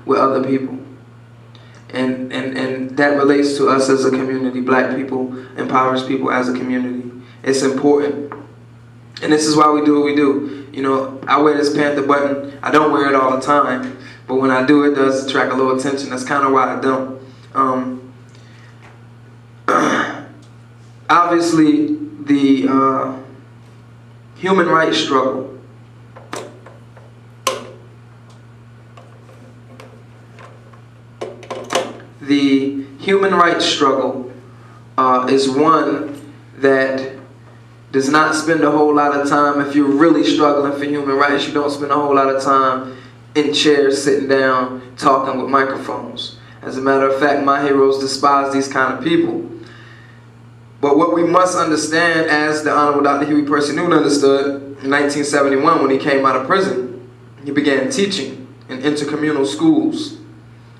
with other people. And that relates to us as a community, black people, impoverished people as a community. It's important. And this is why we do what we do. You know, I wear this Panther button. I don't wear it all the time, but when I do, it does attract a little attention. That's kind of why I don't. Obviously, the human rights struggle is one that does not spend a whole lot of time. If you're really struggling for human rights, you don't spend a whole lot of time in chairs, sitting down, talking with microphones. As a matter of fact, my heroes despise these kind of people. But what we must understand, as the Honorable Dr. Huey Percy Newton understood in 1971 when he came out of prison, he began teaching in intercommunal schools.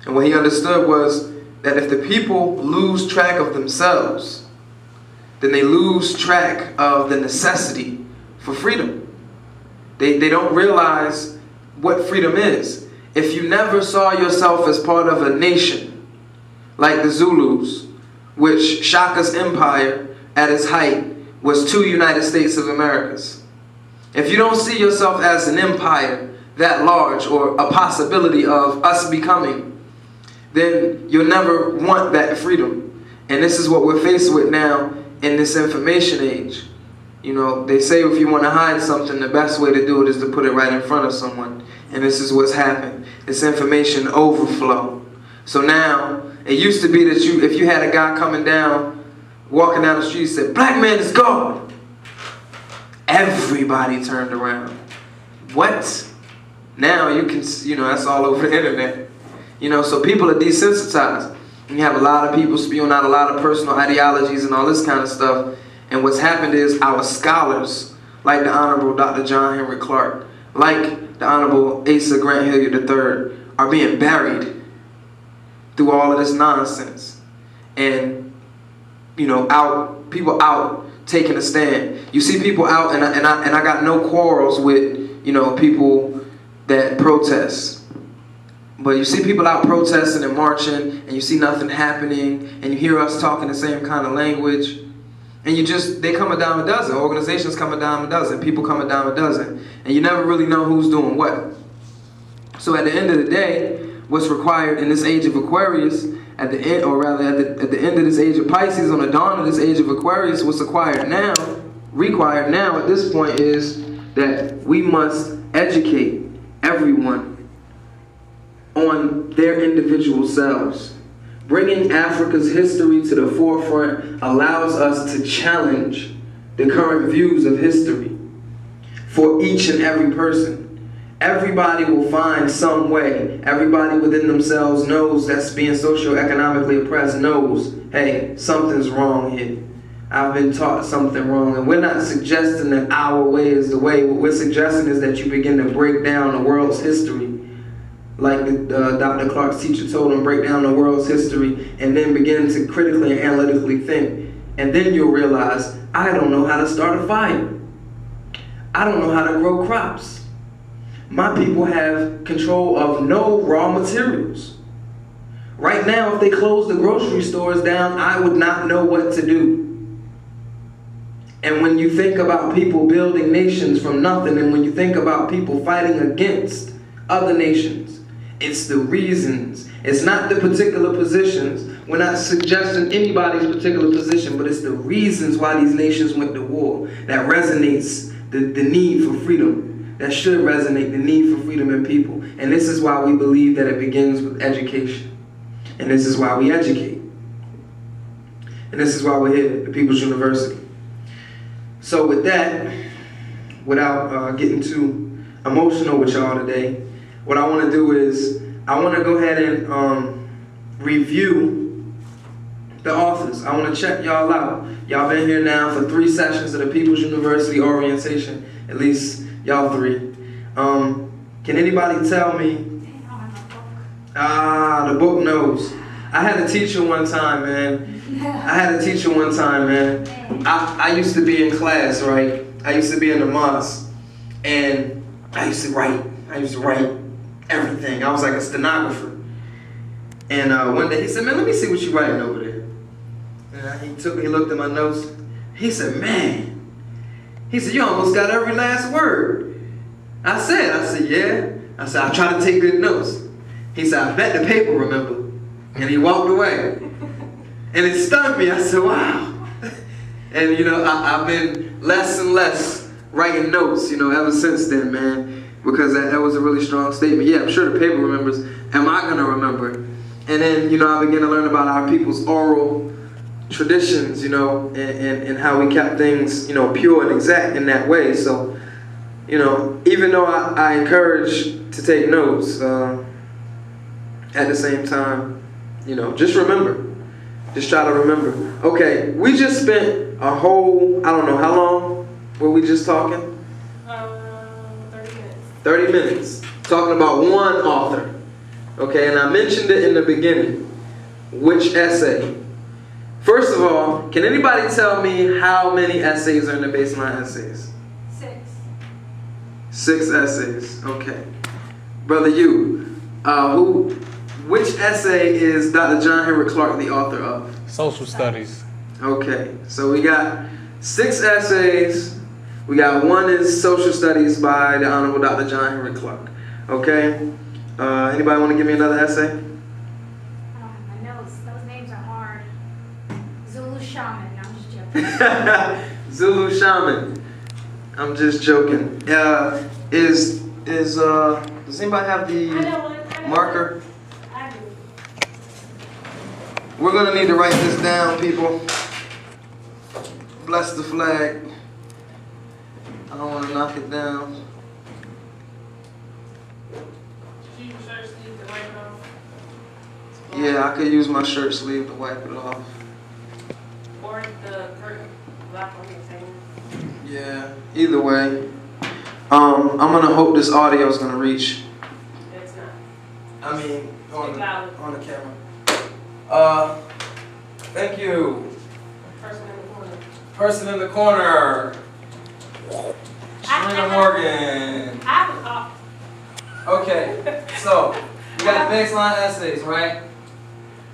And what he understood was that if the people lose track of themselves, then they lose track of the necessity for freedom. They don't realize what freedom is. If you never saw yourself as part of a nation, like the Zulus, which Shaka's empire at its height was 2 United States of Americas. If you don't see yourself as an empire that large, or a possibility of us becoming, then you'll never want that freedom. And this is what we're faced with now in this information age. You know, they say if you want to hide something, the best way to do it is to put it right in front of someone. And this is what's happened. It's information overflow. So now, it used to be that if you had a guy walking down the street, said, "Black man is God," everybody turned around. What? Now you can, that's all over the internet. So people are desensitized. And you have a lot of people spewing out a lot of personal ideologies and all this kind of stuff. And what's happened is our scholars, like the Honorable Dr. John Henry Clark, like the Honorable Asa Grant Hilliard III, are being buried through all of this nonsense. And, people out taking a stand. You see people out, and I got no quarrels with, people that protest. But you see people out protesting and marching, and you see nothing happening, and you hear us talking the same kind of language, and they come a dime a dozen. Organizations come a dime a dozen. People come a dime a dozen. And you never really know who's doing what. So at the end of the day, what's required in this age of Aquarius, at the end of this age of Pisces, on the dawn of this age of Aquarius, what's required now at this point is that we must educate everyone on their individual selves. Bringing Africa's history to the forefront allows us to challenge the current views of history for each and every person. Everybody will find some way. Everybody within themselves knows that's being socioeconomically oppressed, knows, hey, something's wrong here. I've been taught something wrong. And we're not suggesting that our way is the way. What we're suggesting is that you begin to break down the world's history. Like Dr. Clark's teacher told him, break down the world's history and then begin to critically and analytically think. And then you'll realize, I don't know how to start a fire. I don't know how to grow crops. My people have control of no raw materials. Right now, if they close the grocery stores down, I would not know what to do. And when you think about people building nations from nothing, and when you think about people fighting against other nations, it's the reasons. It's not the particular positions. We're not suggesting anybody's particular position, but it's the reasons why these nations went to war that resonates the need for freedom. That should resonate the need for freedom in people. And this is why we believe that it begins with education. And this is why we educate. And this is why we're here at the People's University. So with that, without getting too emotional with y'all today, what I want to do is I want to go ahead and review the authors. I want to check y'all out. Y'all been here now for 3 sessions of the People's University orientation, at least y'all 3. Can anybody tell me? The book knows. I had a teacher one time, man. I used to be in class, right? I used to be in the mosque, and I used to write. everything. I was like a stenographer. And one day he said, man, let me see what you're writing over there. And he looked at my notes. He said, man. He said, you almost got every last word. I said, yeah. I said, I try to take good notes. He said, I bet the paper remember. And he walked away. And it stunned me. I said, wow. And, you know, I've been less and less writing notes, you know, ever since then, man. Because that was a really strong statement. Yeah, I'm sure the paper remembers. Am I going to remember? And then, you know, I began to learn about our people's oral traditions, you know, and how we kept things, you know, pure and exact in that way. So, you know, even though I encourage to take notes, at the same time, you know, just remember. Just try to remember. Okay, we just spent a whole, I don't know, how long were we just talking? 30 minutes. 30 minutes. Talking about one author. Okay, and I mentioned it in the beginning. Which essay? First of all, can anybody tell me how many essays are in the baseline essays? 6. 6 essays. Okay. Brother, which essay is Dr. John Henrik Clarke the author of? Social studies. Okay, so we got 6 essays. We got 1 is social studies by the Honorable Dr. John Henrik Clarke. Okay. Anybody want to give me another essay? I don't have my notes. Those names are hard. Zulu Shaman. No, I'm just joking. Zulu Shaman. I'm just joking. Does anybody have the marker? I do. We're gonna need to write this down, people. Bless the flag. I don't want to knock it down. Yeah, I could use my shirt sleeve to wipe it off. Or the curtain black on your thing. Yeah, either way. I'm gonna hope this audio is gonna reach. It's not. I mean, on the camera. Thank you. Person in the corner. Person in the corner. Serena Morgan. I have a cop. Okay, so we got baseline essays, right?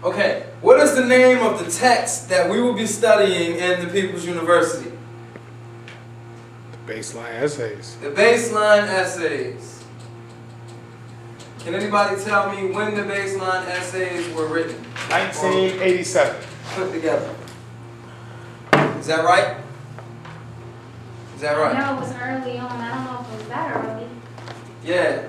Okay, what is the name of the text that we will be studying in the People's University? Baseline essays. The baseline essays. Can anybody tell me when the baseline essays were written? 1987. Put together. Is that right? Is that right? No, it was early on. I don't know if it was that early. Yeah.